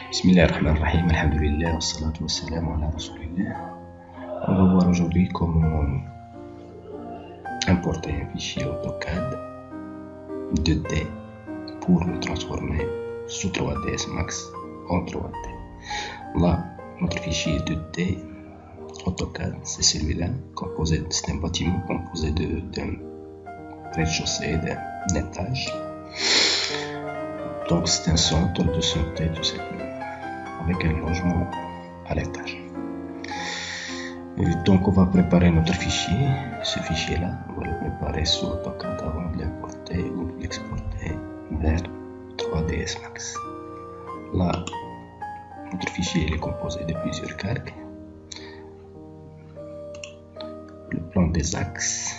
Bismillahirrahmanirrahim, alhamdulillah, wassalatu wassalamu ala rasulillah. On va voir aujourd'hui comment importer un fichier AutoCAD 2D pour le transformer sous 3ds Max en 3D. Là, notre fichier 2D AutoCAD, c'est celui-là, c'est un bâtiment composé d'un rez-de-chaussée, d'un étage. Donc c'est un centre de santé tout simplement, avec un logement à l'étage. Donc on va préparer notre fichier. Ce fichier-là, on va le préparer sous AutoCAD avant de l'importer ou de l'exporter vers 3ds Max. Là, notre fichier est composé de plusieurs calques. Le plan des axes,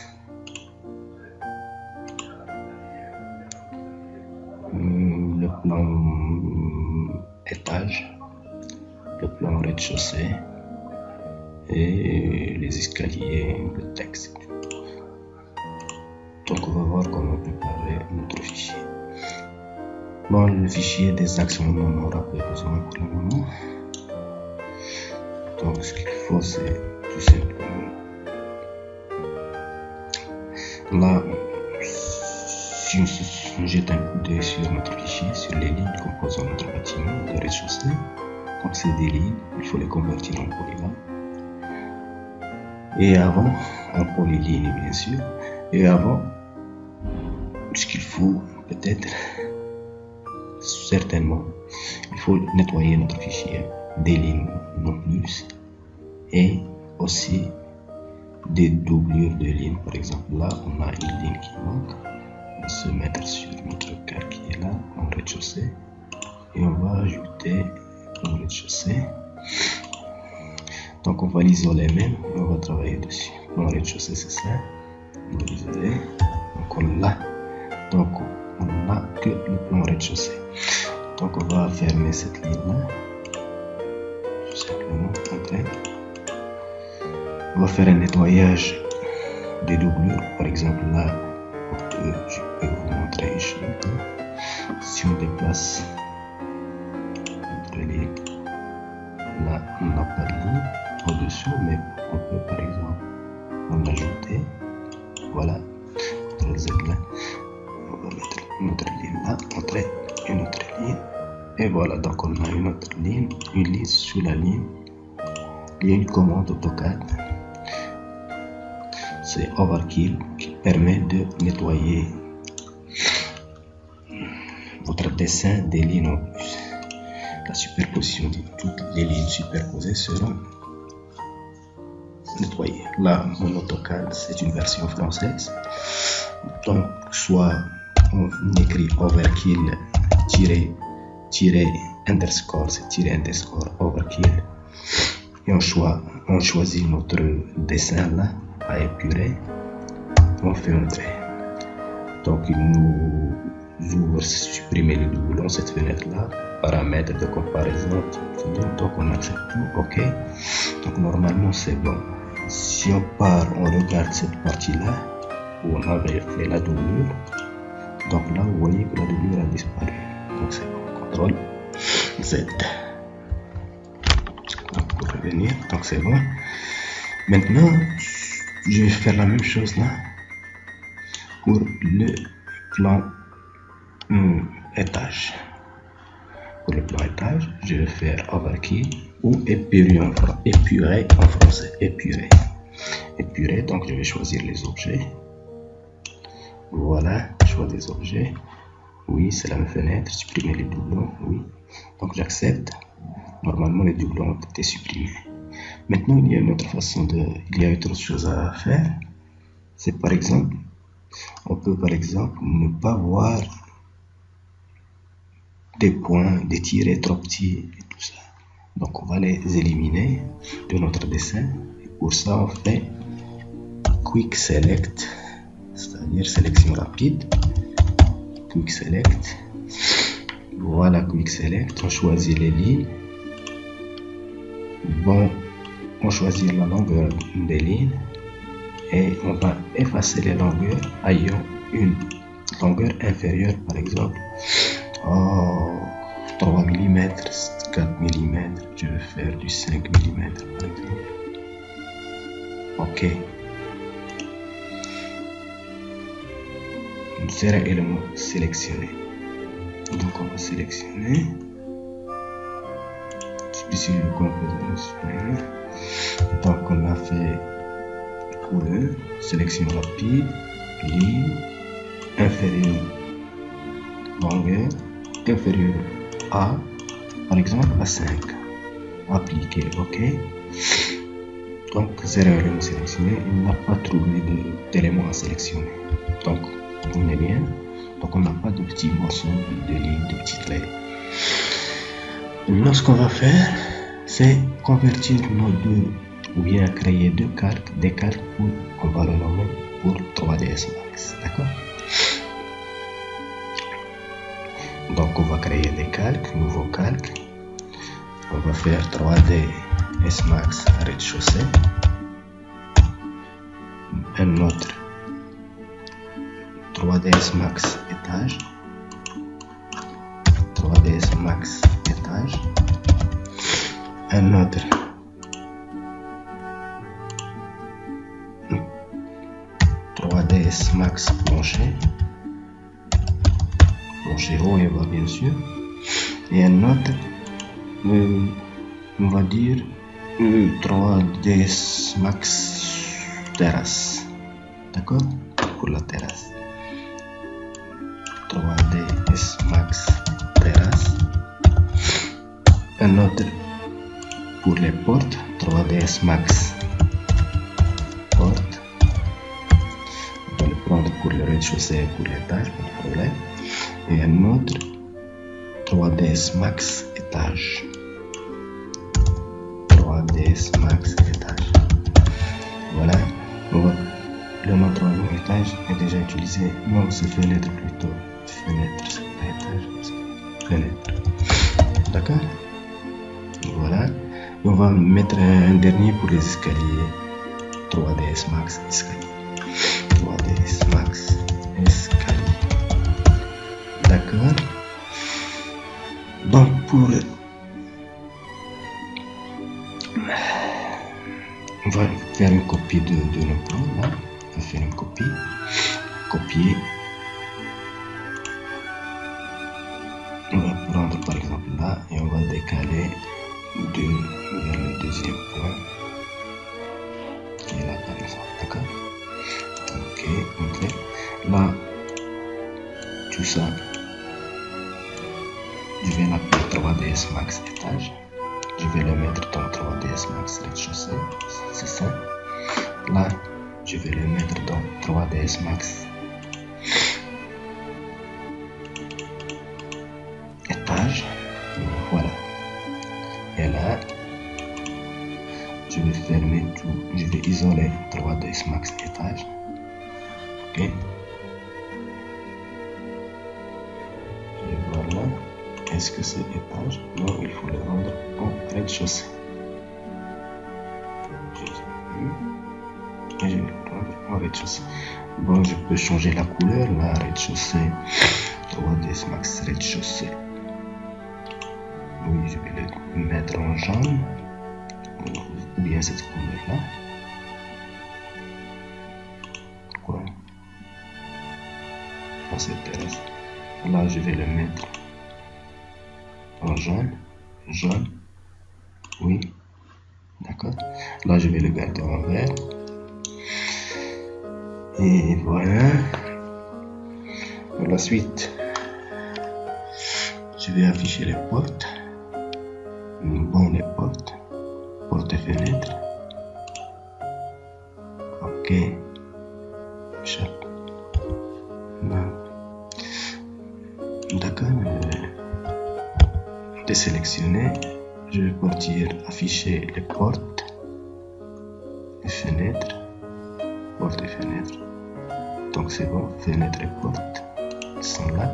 le plan étage, le plan rez-de-chaussée et les escaliers, le texte. Donc on va voir comment préparer notre fichier. Bon, le fichier des axes, on en aura pas besoin pour le moment. Donc ce qu'il faut, c'est tout simplement là, si on jette un coup d'œil sur notre fichier, sur les lignes composant notre bâtiment de rez-de-chaussée, donc c'est des lignes, il faut les convertir en polygones. Et avant, en polyligne bien sûr, et avant, ce qu'il faut peut-être, certainement, il faut nettoyer notre fichier des lignes non plus, et aussi des doublures de lignes. Par exemple, là, on a une ligne qui manque. On va se mettre sur notre calque qui est là, en rez-de-chaussée, et on va ajouter en rez-de-chaussée. Donc, on va l'isoler même, et on va travailler dessus. En rez-de-chaussée, c'est ça. On va l'isoler. Donc, on l'a. Donc, on n'a que le plan rez-de-chaussée. Donc, on va fermer cette ligne-là. Tout simplement, ok. On va faire un nettoyage des doublures. Par exemple, là, je peux vous montrer une chose. Si on déplace notre ligne, là, on n'a pas de ligne au-dessous, mais on peut par exemple en ajouter. Voilà, notre Z là. On va mettre notre ligne là, entrer une autre ligne. Et voilà, donc on a une autre ligne, une ligne sous la ligne. Il y a une commande AutoCAD. C'est Overkill qui permet de nettoyer votre dessin des lignes en plus. La superposition de toutes les lignes superposées seront nettoyées. Là, mon AutoCAD, c'est une version française. Donc, soit on écrit Overkill underscore, c'est underscore Overkill. Et on choisit notre dessin là à épurer, on fait entrer. Donc il nous ouvre supprimer le doublon, cette fenêtre là, paramètres de comparaison, donc on accepte tout, ok. Donc normalement c'est bon. Si on part, on regarde cette partie là où on avait fait la doublure, donc là vous voyez que la doublure a disparu, donc c'est bon. CTRL Z. Donc pour revenir, donc c'est bon. Maintenant je vais faire la même chose là pour le plan étage. Pour le plan étage, je vais faire Overkill ou épurer en français. Épurer, donc je vais choisir les objets. Voilà, choix des objets. Oui, c'est la même fenêtre. Supprimer les doublons. Oui, donc j'accepte. Normalement, les doublons ont été supprimés. Maintenant, il y a une autre façon il y a autre chose à faire. C'est par exemple, on peut par exemple ne pas voir des points, des tirets trop petits et tout ça. Donc on va les éliminer de notre dessin. Et pour ça, on fait Quick Select, c'est-à-dire sélection rapide. Quick Select. Voilà, Quick Select. On choisit les lignes. Bon, on choisit la longueur des lignes et on va effacer les longueurs ayant une longueur inférieure, par exemple 3 mm, 4 mm, je vais faire du 5 mm par exemple. Ok. C'est l'élément sélectionné. Donc on va sélectionner. Ici le composant. Donc on a fait couleur, sélection rapide, ligne, inférieure, longueur, inférieure à, par exemple à 5. Appliquer, ok. Donc 0 élément sélectionné, il n'a pas trouvé d'éléments à sélectionner. Donc on est bien. Donc on n'a pas de petits morceaux de lignes, de petits traits. Maintenant ce qu'on va faire, c'est convertir nos deux, ou bien créer des calques pour, on va le nommer pour 3ds Max, d'accord? Donc on va créer des calques, nouveaux calques. On va faire 3ds Max rez-de-chaussée, un autre 3ds Max étage, 3ds Max étage, un autre 3ds Max plancher, plancher haut et bas bien sûr, et un autre, on va dire 3ds Max terrasse, d'accord, pour la terrasse. 3ds Max terrasse, un autre pour les portes, 3ds Max porte, on va le prendre pour le rez-de-chaussée et pour l'étage, pas de problème, et un autre 3ds Max étage, 3ds Max étage. Voilà, le nom 3ds étage est déjà utilisé, non c'est fenêtre plutôt. Fenêtre, c'est pas étage, fenêtre. D'accord? Voilà. On va mettre un dernier pour les escaliers. 3ds Max escalier. 3ds Max escalier. D'accord? Donc pour... On va faire une copie de nos plans là. On va faire une copie. Copier. On va prendre par exemple là et on va décaler vers le deuxième point qui est là par exemple, d'accord? Ok, ok. Là, tout ça, je vais l'appeler 3ds Max étage. Je vais le mettre dans 3ds Max rez-de-chaussée, c'est ça. Là, je vais le mettre dans 3ds Max étage, voilà. Et là, je vais fermer tout, je vais isoler 3ds Max étage, ok. Et voilà. Est-ce que c'est étage? Non, il faut le rendre en rez-de-chaussée. Et je vais le prendre en rez-de-chaussée. Bon, je peux changer la couleur, là, rez-de-chaussée, 3ds Max rez-de-chaussée. Oui, je vais le mettre en jaune, ou bien cette couleur-là. Quoi? Ah, c'est intéressant. Là, je vais le mettre en jaune, oui, d'accord. Là, je vais le garder en vert. Et voilà. Pour la suite, je vais afficher les portes. Bon, les portes et fenêtres. Ok. Chaque. D'accord. Désélectionner. Je vais partir afficher les portes et fenêtres. Portes et fenêtres. Donc c'est bon. Fenêtres et portes. Ils sont là.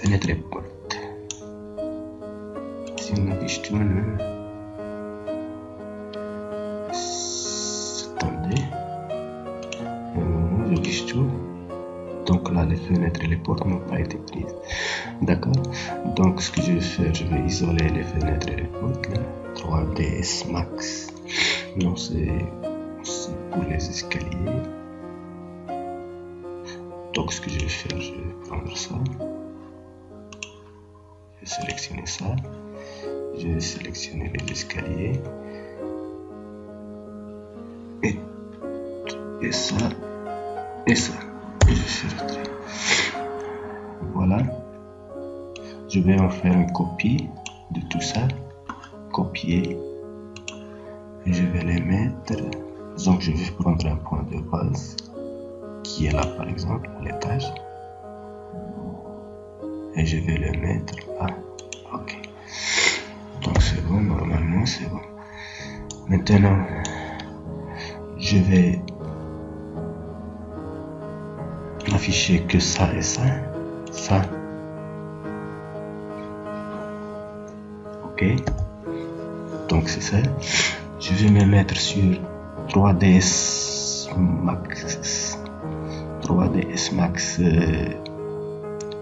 Fenêtres et portes. Si on affiche tout, attendez, j'affiche tout. Donc là là, les fenêtres et les portes n'ont pas été prises. D'accord? Donc, ce que je vais faire, je vais isoler les fenêtres et les portes, là. 3ds Max. Non, c'est pour les escaliers. Donc, ce que je vais faire, je vais prendre ça. Je vais sélectionner ça. Je vais sélectionner les escaliers. Et ça. Et ça. Et je fais le trait. Voilà. Je vais en faire une copie de tout ça. Copier. Et je vais les mettre. Donc, je vais prendre un point de base qui est là, par exemple, à l'étage. Et je vais le mettre là. Ok. Donc, c'est bon. Normalement, c'est bon. Maintenant, je vais afficher que ça et ça. Ça. Ok. Donc, c'est ça. Je vais me mettre sur 3ds Max. 3ds Max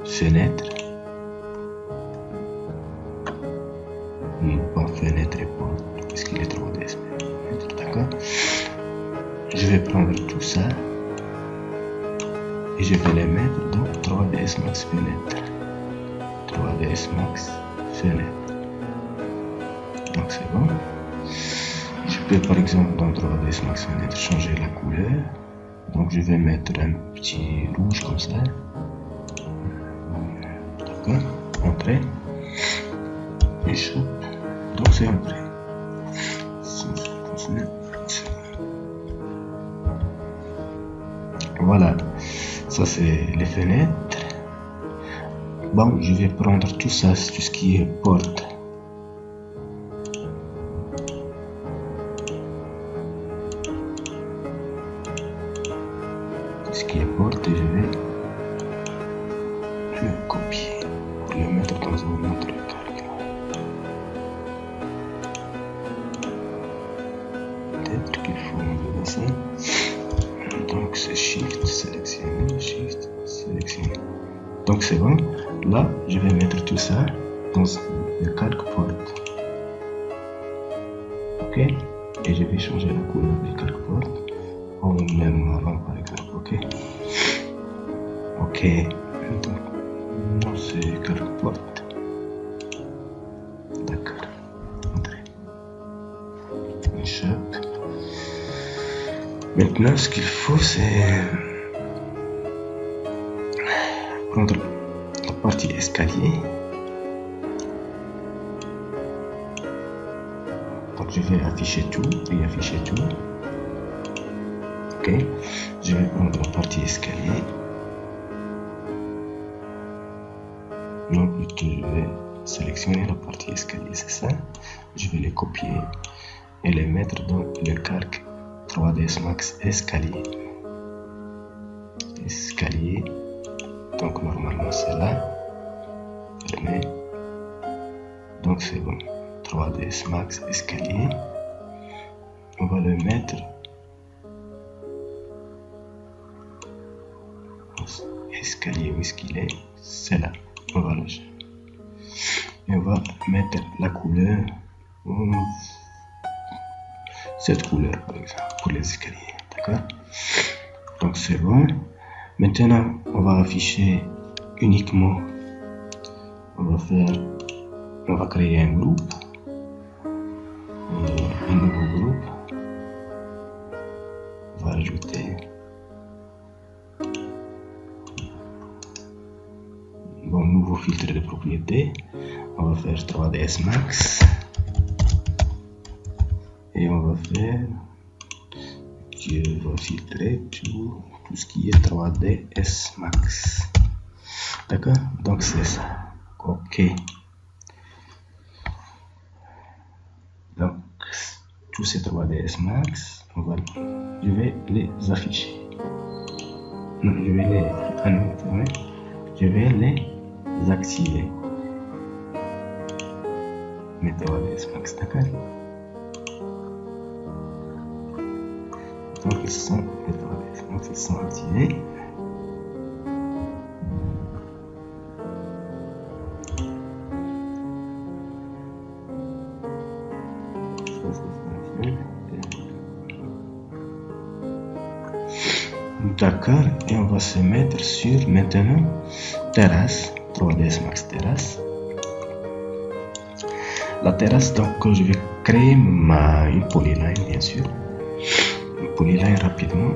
fenêtre. Bon, fenêtre et porte. Parce qu'il est 3ds fenêtre. D'accord. Je vais prendre tout ça. Et je vais les mettre dans 3ds Max fenêtre. 3ds Max fenêtre. Donc c'est bon. Je peux par exemple dans 3ds Max fenêtre changer la couleur. Donc je vais mettre un petit rouge comme ça. D'accord. Entrée. Et chaud. Donc c'est entrée. Voilà. Ça c'est les fenêtres. Bon, je vais prendre tout ça, tout ce qui est porte. Tout ce qui est porte, et je vais le copier pour le mettre dans un autre calque. Peut-être qu'il faut enlever ça. Donc c'est Shift, sélectionner, Shift, sélectionner. Donc c'est bon. Là, je vais mettre tout ça dans le calque porte. Ok. Et je vais changer la couleur du calque porte en même marron par exemple. Ok. Ok. Donc, non, c'est calque porte. D'accord. Entrée. Échappe. Maintenant, ce qu'il faut, c'est prendre la partie escalier. Donc, je vais afficher tout et afficher tout. Ok. Je vais prendre la partie escalier. Non, plutôt, je vais sélectionner la partie escalier, c'est ça. Je vais les copier et les mettre dans le calque 3ds Max escalier. Escalier. Donc normalement c'est là. Fermé. Donc c'est bon. 3ds Max escalier. On va le mettre. Escalier, où est-ce qu'il est? C'est là. On va le changer. Et on va mettre la couleur. Cette couleur par exemple pour les escaliers, d'accord. Donc c'est bon. Maintenant on va afficher uniquement, on va créer un groupe, un nouveau groupe. On va ajouter bon nouveau filtre de propriété. On va faire 3ds Max. Et on va faire, je vais filtrer tout ce qui est 3ds Max. D'accord. Donc c'est ça. Ok. Donc tous ces 3ds Max, je vais les afficher. Non, je vais les je vais les activer. Mes 3ds Max, d'accord. Donc ils sont activés. D'accord, et on va se mettre sur maintenant terrasse, 3ds Max terrasse. La terrasse, donc je vais créer une polyline bien sûr. Une polyline rapidement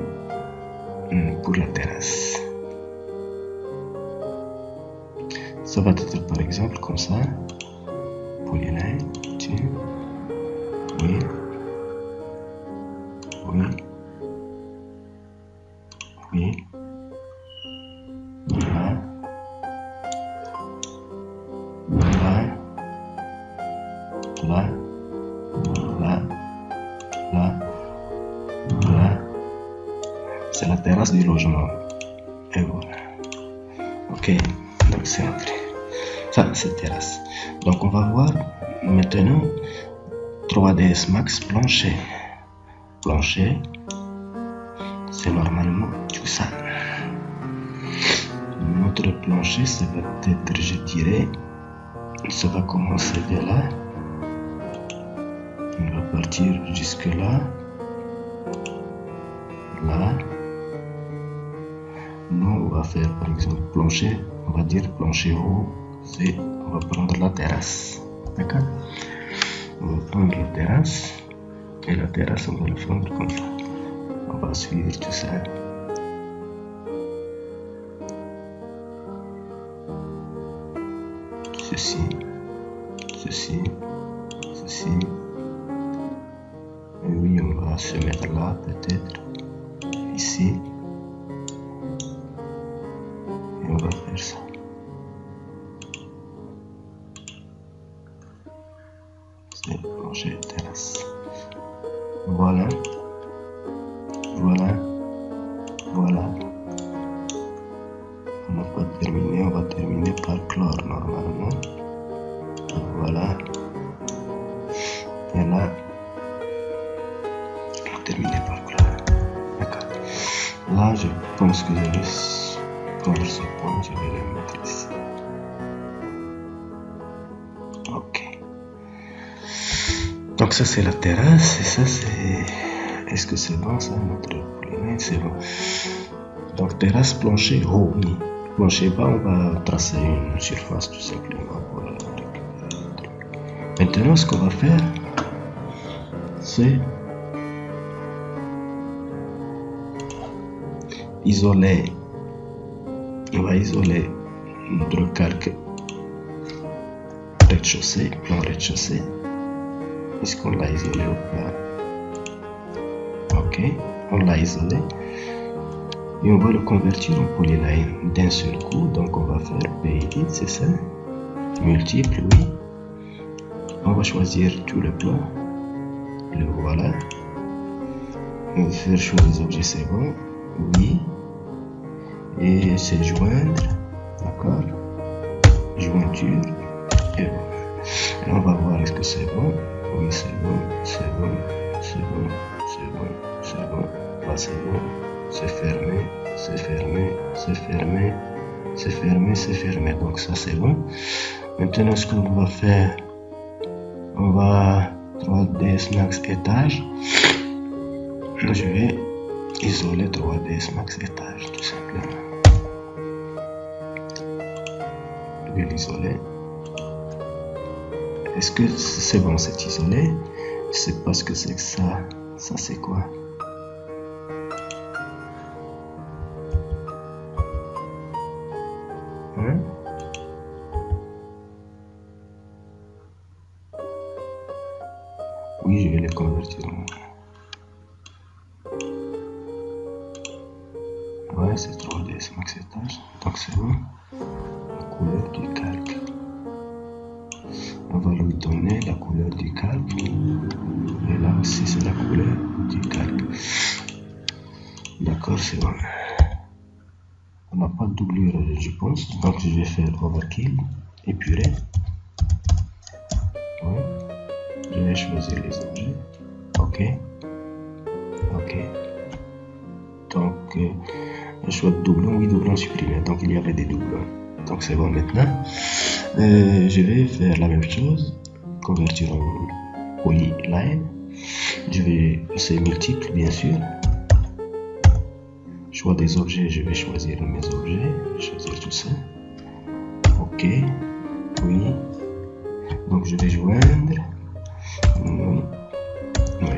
pour la terrasse. Ça va être par exemple comme ça. Polyline, tiens. Oui. Oui. Oui. Là. Là. Là. Là. Là. Là. C'est la terrasse du logement. Et voilà. Ok. Donc c'est entré. Ça c'est terrasse. Donc on va voir maintenant 3ds Max plancher. Plancher. C'est normalement tout ça. Notre plancher, ça va être, je dirais, ça va commencer de là. On va partir jusque là. Là. Nous, on va faire par exemple plancher. On va dire plancher haut. On va prendre la terrasse. D'accord? On va prendre la terrasse. Et la terrasse, on va le prendre comme ça. On va suivre tout ça. Ceci, ceci, ceci. Et oui, on va se mettre là, peut-être. Ici. Et on va faire ça. C'est plancher terrasse. Voilà. Voilà. Voilà. On n'a pas terminé, on va terminer par clore normalement. Voilà. Et là, on va terminer par clore. D'accord. Là, je pense que je vais prendre ce point, je vais le mettre ici. Ok. Donc ça c'est la terrasse et ça c'est... Est-ce que c'est bon ça, notre polyline? C'est bon. Donc terrasse, plancher haut, oui. Plancher bas, on va tracer une surface tout simplement pour récupérer le truc. Maintenant, ce qu'on va faire, c'est isoler. On va isoler notre calque rez-de-chaussée, plan rez-de-chaussée. Est-ce qu'on l'a isolé ou pas? Ok, on l'a isolé et on va le convertir en polyline d'un seul coup. Donc on va faire PEdit, c'est ça, multiple, oui. On va choisir tout le plan, le voilà. On va faire choix des objets, c'est bon, oui. Et c'est joindre, d'accord, jointure, et voilà. Et on va voir est-ce que c'est bon. Oui, c'est bon, c'est bon, c'est bon, c'est bon, c'est bon, là c'est bon, c'est fermé, c'est fermé, c'est fermé, c'est fermé, c'est fermé, donc ça c'est bon. Maintenant ce qu'on va faire, on va 3ds Max étage, je vais isoler 3ds Max étage tout simplement. Je vais l'isoler. Est-ce que c'est bon, c'est isolé? Je sais pas ce que c'est que ça. Ça c'est quoi? Hein? Oui, je vais les convertir en... Ouais, c'est 3ds Max étage. Donc c'est bon. La couleur du calque. On va lui donner la couleur du calque. Et là aussi c'est la couleur du calque. D'accord, c'est bon. On n'a pas de doublure, je pense. Donc je vais faire overkill, épurer. Ouais. Je vais choisir les objets. Ok. Ok. Donc un choix de doublon, oui, doublon supprimé. Donc il y avait des doublons. Donc c'est bon maintenant. Je vais faire la même chose, convertir en polyline. Je vais, c'est multiple bien sûr. choix des objets, je vais choisir mes objets, je vais choisir tout ça. Ok, oui. Donc je vais joindre. Oui. Oui.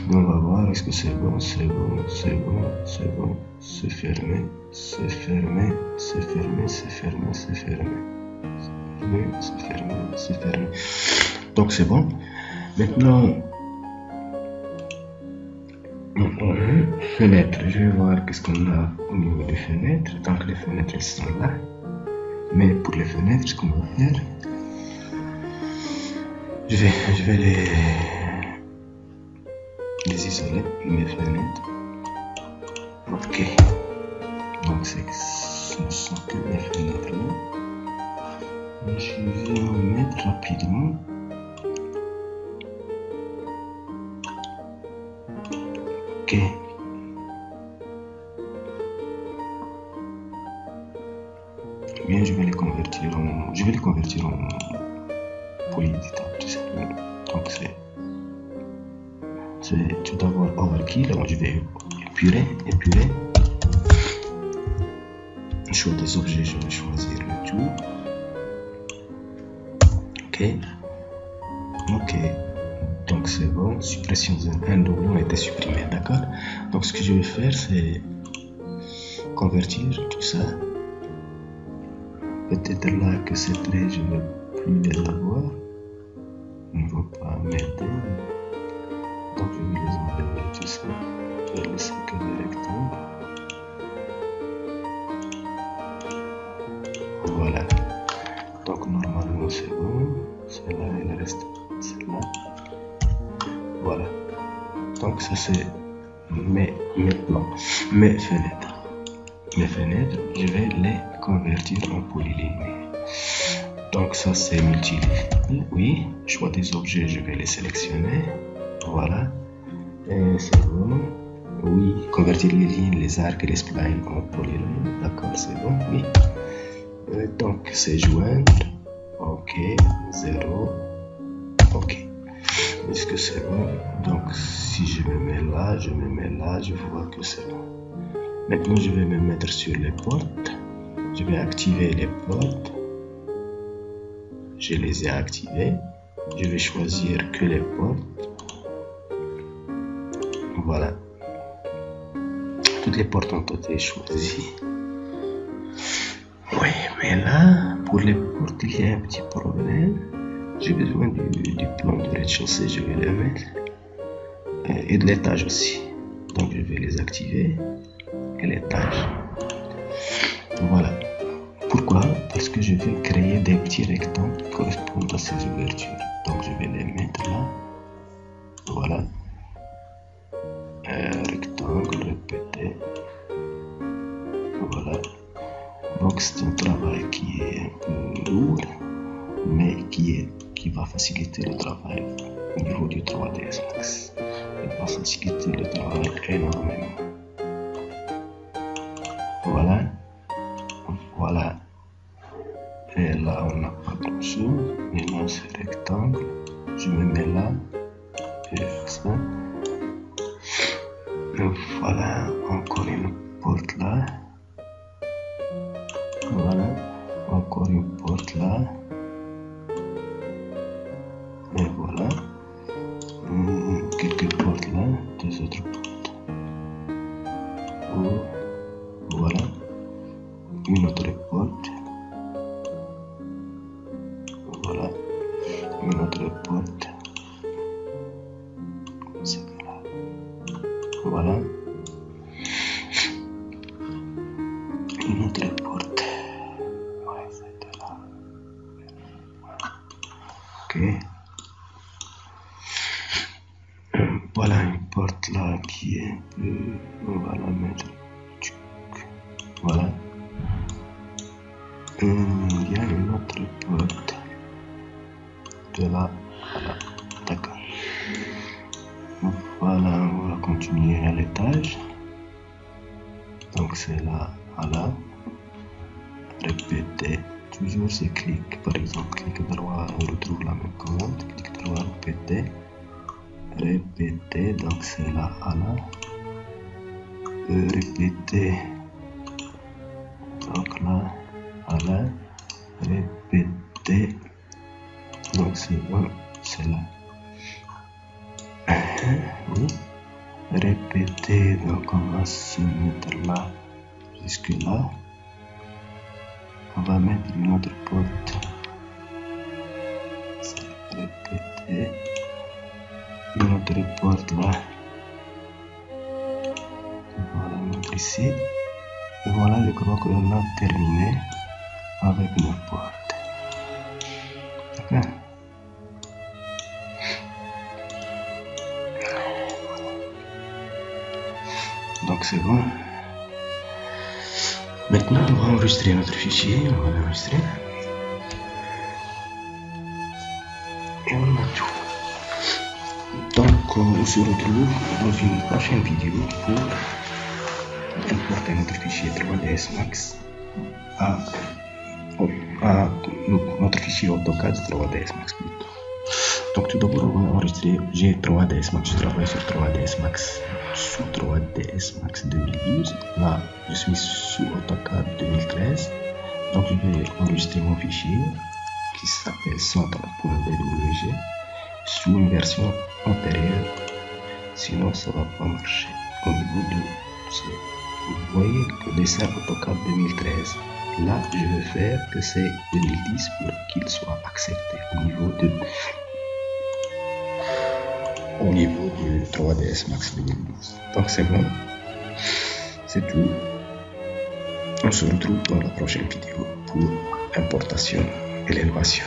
Donc on va voir, est-ce que c'est bon, c'est bon, c'est bon, c'est bon, c'est fermé, c'est fermé, c'est fermé, c'est fermé, c'est fermé, c'est fermé, c'est fermé. Donc c'est bon. Maintenant, fenêtre, je vais voir qu'est-ce qu'on a au niveau des fenêtres. Donc les fenêtres elles sont là. Mais pour les fenêtres, ce qu'on va faire, je vais les isoler, mes fenêtres. Ok. Donc ce sont que mes fenêtres là. Je vais en mettre rapidement. Ok. Bien, je vais les convertir en polyéditeur, tout simplement. Donc c'est tout d'abord overkill. Donc je vais épurer. Choix des objets, je vais choisir le tout. Ok. Donc c'est bon. Suppression un doublon a été supprimé, d'accord. Donc ce que je vais faire, c'est convertir tout ça. Peut-être là que ces traits, je ne vais plus les avoir. Ils ne vont pas m'aider. Donc je vais les enlever tout ça. Je vais laisser que des rectangles. Voilà. Donc normalement c'est bon. Celle-là, elle reste celle-là. Voilà. Donc ça c'est mes plans, mes fenêtres. Mes fenêtres, je vais les convertir en polyligne. Donc ça c'est multiligne. Oui, choix des objets, je vais les sélectionner. Voilà. Et c'est bon. Oui, convertir les lignes, les arcs et les splines en polyligne. D'accord, c'est bon. Oui. Donc c'est joindre. Ok. 0. Ok. Est-ce que c'est bon? Donc si je me mets là, je vois que c'est bon. Maintenant je vais me mettre sur les portes. Je vais activer les portes. Je les ai activées. Je vais choisir que les portes. Voilà. Toutes les portes ont été choisies. Oui, mais là, pour les portes, il y a un petit problème. J'ai besoin du plan de rez-de-chaussée, je vais le mettre. Et de l'étage aussi. Donc je vais les activer. Et l'étage. Voilà. Pourquoi? Parce que je vais créer des petits rectangles qui correspondent à ces ouvertures. Donc je vais les mettre là. Voilà. Rectangle, répété. Voilà. Donc c'est un travail qui est un peu lourd, mais qui va faciliter le travail au niveau du 3ds Max. Il va faciliter le travail énormément. Voilà. Voilà. Et là, on n'a pas grand chose. Maintenant, c'est rectangle. Je me mets là. Et ça. Voilà. Encore une porte là. Voilà. Encore une porte là. Et voilà. Quelques portes là. Deux autres portes. Voilà. Une autre porte. Voilà. Une autre porte. Celle-là. Voilà. Une autre porte. Ouais, celle-là. Ok. Voilà une porte là qui est un peu. On va la mettre. Voilà. Il y a une autre porte de là à là. D'accord. Voilà, on va continuer à l'étage. Donc c'est là à là. Répéter. Toujours c'est clic. Par exemple, clic droit, on retrouve la même commande. Clic droit, répéter. Répéter. Donc c'est là à là. répéter. Donc là, voilà, répéter. Donc c'est bon, c'est là. Oui. Répéter, donc on va se mettre là, jusque là. On va mettre une autre porte. Répéter. Une autre porte là. Voilà, mettre ici. Et voilà, je crois qu'on a terminé avec nos portes. D'accord? Donc c'est bon. Maintenant on va enregistrer notre fichier. On va l'enregistrer. Et on a tout. Donc on se retrouve dans une prochaine vidéo pour importer notre fichier 3ds Max à notre fichier AutoCAD 3ds Max plutôt. Donc tout d'abord on va enregistrer. J'ai 3ds Max, je travaille sur 3ds Max, sous 3ds Max 2012. Là je suis sous AutoCAD 2013. Donc je vais enregistrer mon fichier qui s'appelle centre.bwg sous une version antérieure, sinon ça va pas marcher. Au niveau de ce, vous voyez que dessin AutoCAD 2013, là je vais faire que c'est 2010 pour qu'il soit accepté au niveau du 3ds Max 2012. Donc c'est bon, c'est tout. On se retrouve dans la prochaine vidéo pour importation et l'élévation.